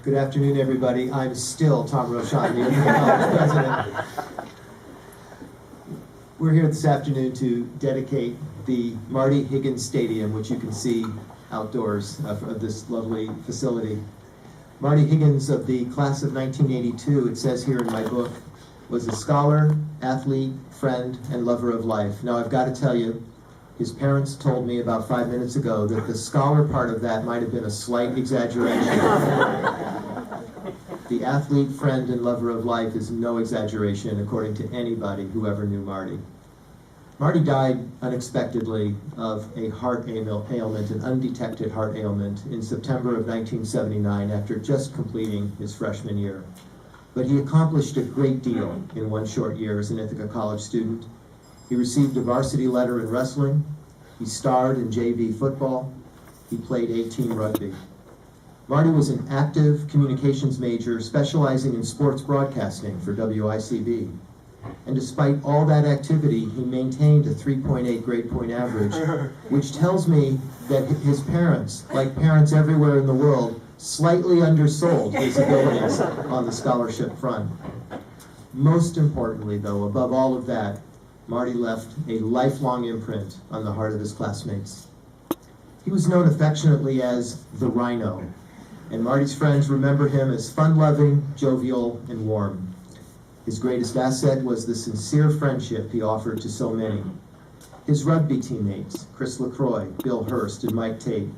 Good afternoon, everybody. I'm still Tom Rochon, the Ithaca College president. We're here this afternoon to dedicate the Marty Higgins Stadium, which you can see outdoors of this lovely facility. Marty Higgins of the class of 1982, it says here in my book, was a scholar, athlete, friend, and lover of life. Now I've got to tell you, his parents told me about 5 minutes ago that the scholar part of that might have been a slight exaggeration. The athlete, friend, and lover of life is no exaggeration, according to anybody who ever knew Marty. Marty died unexpectedly of a heart ailment, an undetected heart ailment, in September of 1979 after just completing his freshman year. But he accomplished a great deal in one short year as an Ithaca College student. He received a varsity letter in wrestling. He starred in JV football. He played 18 rugby. Marty was an active communications major specializing in sports broadcasting for WICB. And despite all that activity, he maintained a 3.8 grade point average, which tells me that his parents, like parents everywhere in the world, slightly undersold his abilities on the scholarship front. Most importantly, though, above all of that, Marty left a lifelong imprint on the heart of his classmates. He was known affectionately as the Rhino, and Marty's friends remember him as fun-loving, jovial, and warm. His greatest asset was the sincere friendship he offered to so many. His rugby teammates, Chris LaCroix, Bill Hurst, and Mike Tate,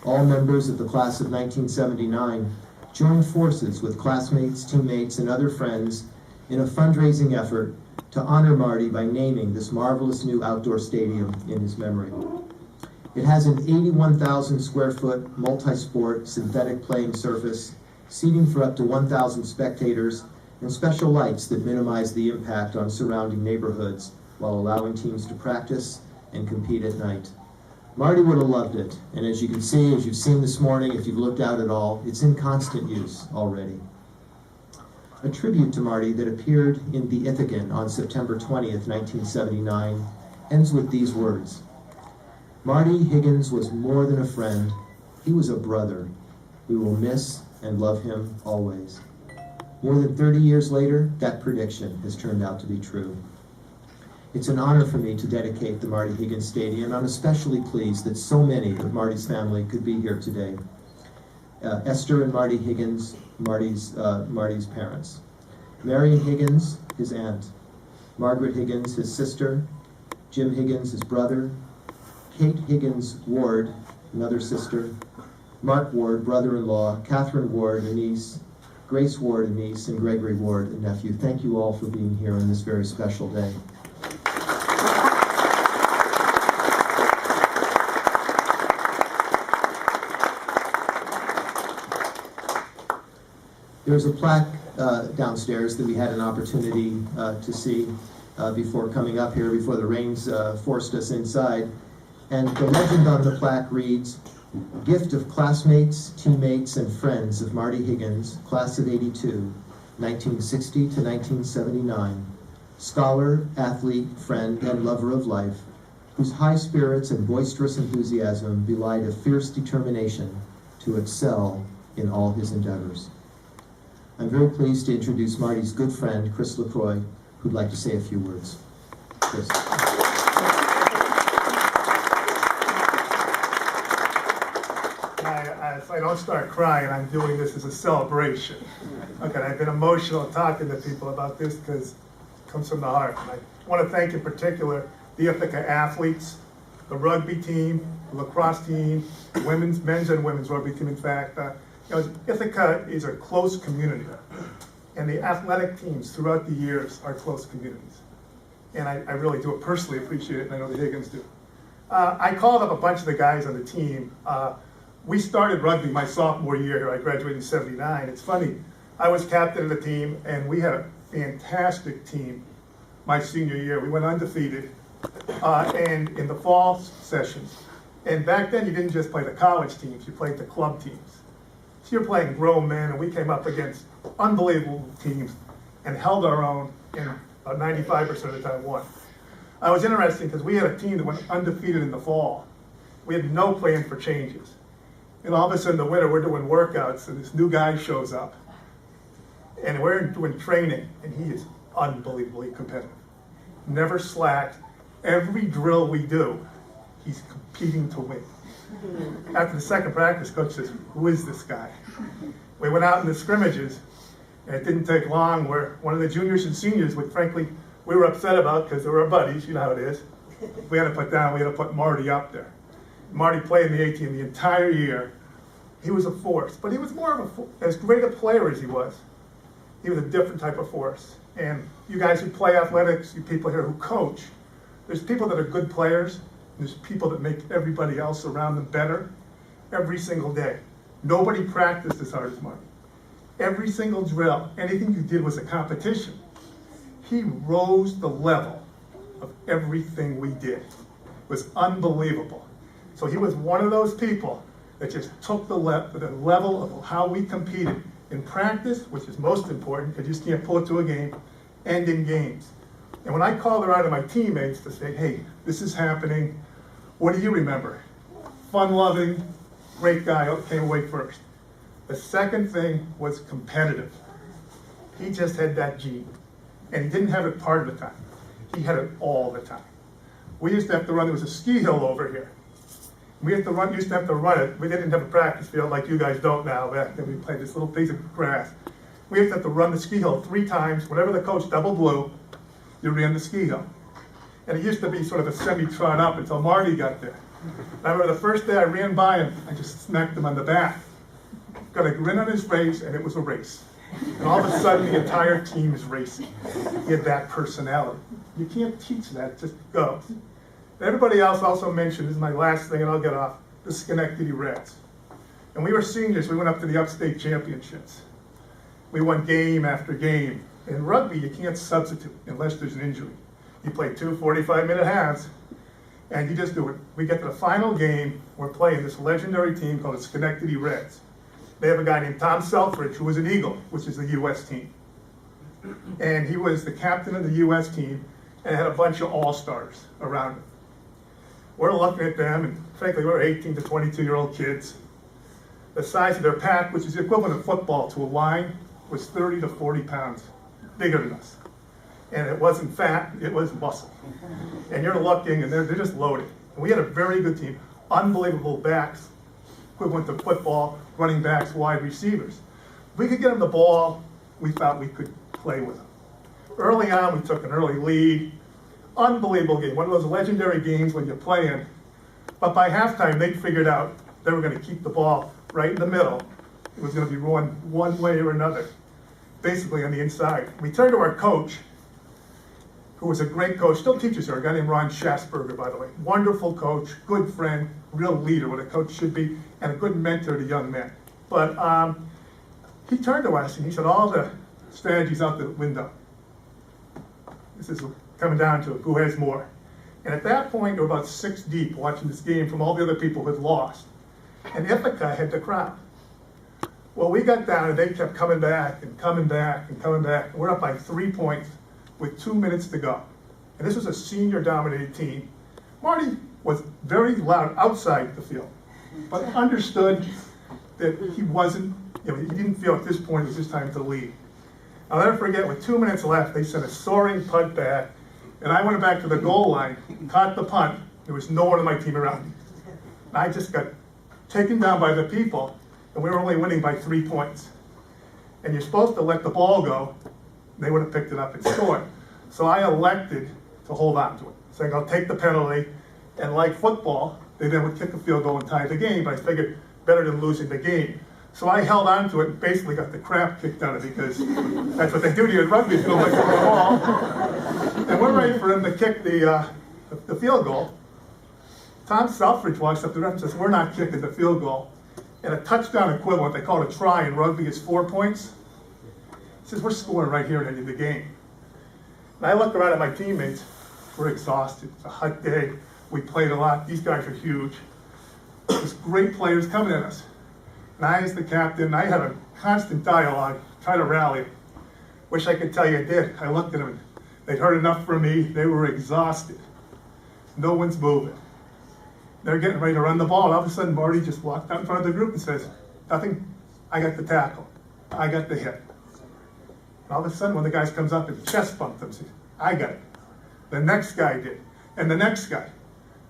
all members of the class of 1979, joined forces with classmates, teammates, and other friends in a fundraising effort to honor Marty by naming this marvelous new outdoor stadium in his memory. It has an 81,000 square foot multi-sport synthetic playing surface, seating for up to 1,000 spectators, and special lights that minimize the impact on surrounding neighborhoods while allowing teams to practice and compete at night. Marty would have loved it, and as you can see, as you've seen this morning, if you've looked out at all, it's in constant use already. A tribute to Marty that appeared in the Ithacan on September 20th, 1979, ends with these words. Marty Higgins was more than a friend, he was a brother. We will miss and love him always. More than 30 years later, that prediction has turned out to be true. It's an honor for me to dedicate the Marty Higgins Stadium. I'm especially pleased that so many of Marty's family could be here today. Esther and Marty Higgins, Marty's parents. Marion Higgins, his aunt. Margaret Higgins, his sister. Jim Higgins, his brother. Kate Higgins Ward, another sister. Mark Ward, brother-in-law. Catherine Ward, a niece. Grace Ward, a niece. And Gregory Ward, a nephew. Thank you all for being here on this very special day. There's a plaque downstairs that we had an opportunity to see before coming up here, before the rains forced us inside. And the legend on the plaque reads, gift of classmates, teammates, and friends of Marty Higgins, class of 82, 1960 to 1979, scholar, athlete, friend, and lover of life, whose high spirits and boisterous enthusiasm belied a fierce determination to excel in all his endeavors. I'm very pleased to introduce Marty's good friend, Chris LaCroix, who'd like to say a few words. Chris. If I don't start crying, I'm doing this as a celebration. Okay, I've been emotional talking to people about this because it comes from the heart. And I want to thank in particular the Ithaca athletes, the rugby team, the lacrosse team, men's and women's rugby team, in fact. Ithaca is a close community, and the athletic teams throughout the years are close communities. And I really do personally appreciate it, and I know the Higgins do. I called up a bunch of the guys on the team. We started rugby my sophomore year here. I graduated in '79. It's funny, I was captain of the team, and we had a fantastic team my senior year. We went undefeated, and in the fall sessions. And back then, you didn't just play the college teams, you played the club teams. So you're playing grown men, and we came up against unbelievable teams and held our own, and 95% of the time won. It was interesting because we had a team that went undefeated in the fall. We had no plan for changes. And all of a sudden, in the winter, we're doing workouts, and this new guy shows up. And we're doing training, and he is unbelievably competitive. Never slacked. Every drill we do, he's competing to win. After the second practice, coach says, "Who is this guy?" We went out in the scrimmages, and it didn't take long where one of the juniors and seniors, which frankly we were upset about because they were our buddies, you know how it is. We had to put Marty up there. Marty played in the A team the entire year. He was a force, but he was more of as great a player as he was a different type of force. And you guys who play athletics, you people here who coach, there's people that are good players, and there's people that make everybody else around them better every single day. Nobody practiced as hard as Marty. Every single drill, anything you did was a competition. He rose the level of everything we did. It was unbelievable. So he was one of those people that just took the level of how we competed in practice, which is most important because you just can't pull it to a game, and in games. And when I called around to my teammates to say, "Hey, this is happening, what do you remember?" Fun-loving, great guy came away first. The second thing was competitive. He just had that gene. And he didn't have it part of the time. He had it all the time. We used to have to run, there was a ski hill over here. We used to have to run it. We didn't have a practice field like you guys don't now. Back then we played this little piece of grass. We used to have to run the ski hill 3 times. Whenever the coach double blew, you ran the ski hill. And it used to be sort of a semi-trot up until Marty got there. I remember the first day I ran by him, I just smacked him on the back. Got a grin on his face, and it was a race. And all of a sudden, the entire team is racing. He had that personality. You can't teach that, it just goes. Everybody else also mentioned, this is my last thing and I'll get off, the Schenectady Reds. And we were seniors, we went up to the upstate championships. We won game after game. In rugby, you can't substitute unless there's an injury. You play 2 45-minute halves, and you just do it. We get to the final game, we're playing this legendary team called the Schenectady Reds. They have a guy named Tom Selfridge, who was an Eagle, which is the U.S. team. And he was the captain of the U.S. team, and had a bunch of all-stars around him. We're looking at them, and frankly, we're 18 to 22-year-old kids. The size of their pack, which is the equivalent of football to a line, was 30 to 40 pounds bigger than us. And it wasn't fat, it was muscle. And you're looking, and they're just loaded. And we had a very good team, unbelievable backs, equivalent to football, running backs, wide receivers. If we could get them the ball, we thought we could play with them. Early on, we took an early lead. Unbelievable game, one of those legendary games when you're playing. But by halftime, they figured out they were going to keep the ball right in the middle. It was going to be run one way or another, basically on the inside. We turned to our coach, who was a great coach, still teaches her, a guy named Ron Schassberger, by the way. Wonderful coach, good friend, real leader, what a coach should be, and a good mentor to young men. But he turned to us and he said, all the strategies out the window. This is coming down to who has more. And at that point, there were about 6 deep watching this game from all the other people who had lost. And Ithaca had the crowd. Well, we got down and they kept coming back and coming back and coming back. We're up by 3 points with 2 minutes to go. And this was a senior-dominated team. Marty was very loud outside the field, but understood that he wasn't, he didn't feel at this point it was his time to lead. I'll never forget, with 2 minutes left, they sent a soaring punt back, and I went back to the goal line, caught the punt. There was no one on my team around me. And I just got taken down by the people, and we were only winning by 3 points. And you're supposed to let the ball go. They would have picked it up and scored. So I elected to hold on to it, saying I'll take the penalty. And like football, they then would kick a field goal and tie the game, but I figured better than losing the game. So I held on to it and basically got the crap kicked out of it because that's what they do to you in rugby, you don't like the ball. And we're ready for him to kick the field goal. Tom Selfridge walks up to the ref and says, we're not kicking the field goal. And a touchdown equivalent, they call it a try in rugby, is 4 points. He says, we're scoring right here at the end of the game. And I look around at my teammates, we're exhausted, it's a hot day, we played a lot, these guys are huge. There's great players coming at us. And I, as the captain, I had a constant dialogue, trying to rally. Wish I could tell you I did. I looked at them, they'd heard enough from me, they were exhausted. No one's moving. They're getting ready to run the ball. All of a sudden, Marty just walked out in front of the group and says, nothing, I got the tackle. I got the hit. And all of a sudden, when the guy comes up and chest bumped him, says, I got it. The next guy did, and the next guy.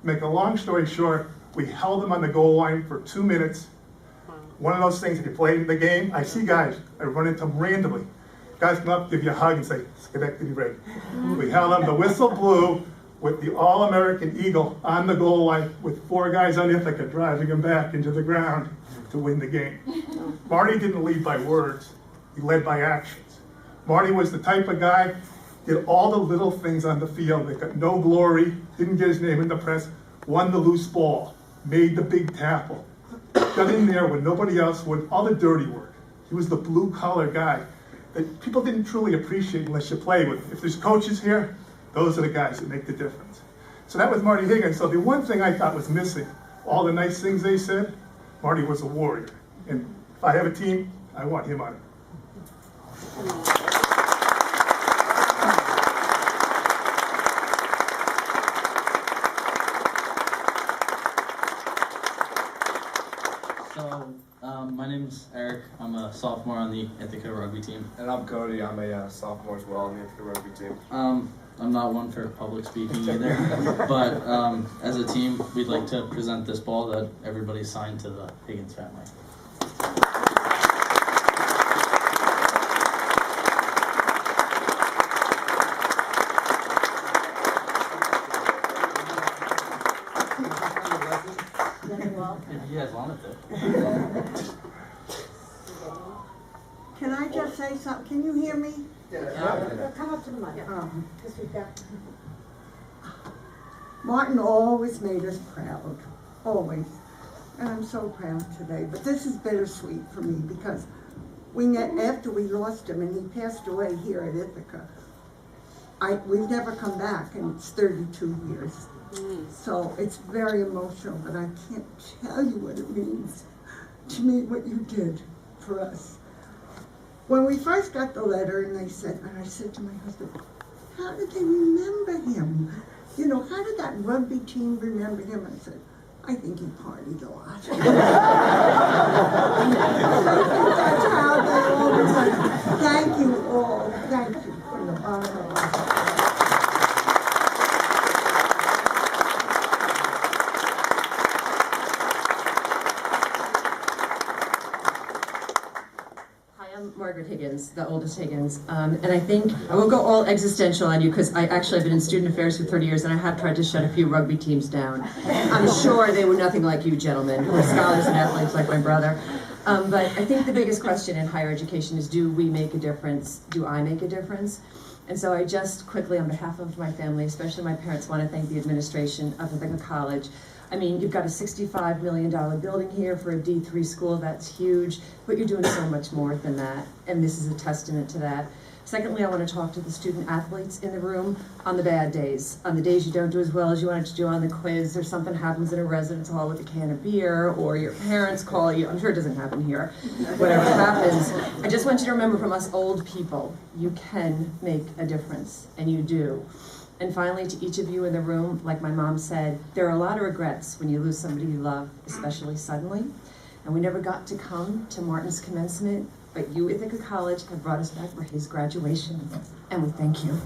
Make a long story short, we held him on the goal line for 2 minutes. One of those things, if you play the game, I see guys, I run into them randomly. Guys come up, give you a hug and say, Schenectady Ray. We held him, the whistle blew with the All-American Eagle on the goal line with 4 guys on Ithaca driving him back into the ground to win the game. Marty didn't lead by words, he led by actions. Marty was the type of guy, did all the little things on the field that got no glory, didn't get his name in the press, won the loose ball, made the big tackle, got in there when nobody else would, all the dirty work. He was the blue-collar guy that people didn't truly appreciate unless you play with him. If there's coaches here, those are the guys that make the difference. So that was Marty Higgins. So the one thing I thought was missing, all the nice things they said, Marty was a warrior. And if I have a team, I want him on it. So, my name's Eric. I'm a sophomore on the Ithaca rugby team. And I'm Cody. I'm a sophomore as well on the Ithaca rugby team. I'm not one for public speaking either, but as a team, we'd like to present this ball that everybody signed to the Higgins family. If you guys wanted to. Can I just say something? Can you hear me? Yeah. Come up to the mic. Martin always made us proud, always. And I'm so proud today. But this is bittersweet for me because after we lost him and he passed away here at Ithaca, we've never come back and it's 32 years. So it's very emotional, but I can't tell you what it means to me, what you did for us. When we first got the letter and I said to my husband, how did they remember him? You know, how did that rugby team remember him? I said, I think he partied a lot. I think that's how they all remember. Thank you all. Thank you from the bottom of my heart. Margaret Higgins, the oldest Higgins, and I think I won't go all existential on you because I actually have been in student affairs for 30 years and I have tried to shut a few rugby teams down. I'm sure they were nothing like you gentlemen, who are scholars and athletes like my brother. But I think the biggest question in higher education is, do we make a difference? Do I make a difference? And so I just quickly, on behalf of my family, especially my parents, want to thank the administration of Ithaca College. I mean, you've got a $65 million building here for a D3 school, that's huge, but you're doing so much more than that, and this is a testament to that. Secondly, I want to talk to the student athletes in the room on the bad days, on the days you don't do as well as you wanted to do on the quiz, or something happens in a residence hall with a can of beer, or your parents call you. I'm sure it doesn't happen here. Whatever happens, I just want you to remember from us old people, you can make a difference, and you do. And finally, to each of you in the room, like my mom said, there are a lot of regrets when you lose somebody you love, especially suddenly. And we never got to come to Martin's commencement, but you, Ithaca College, have brought us back for his graduation, and we thank you.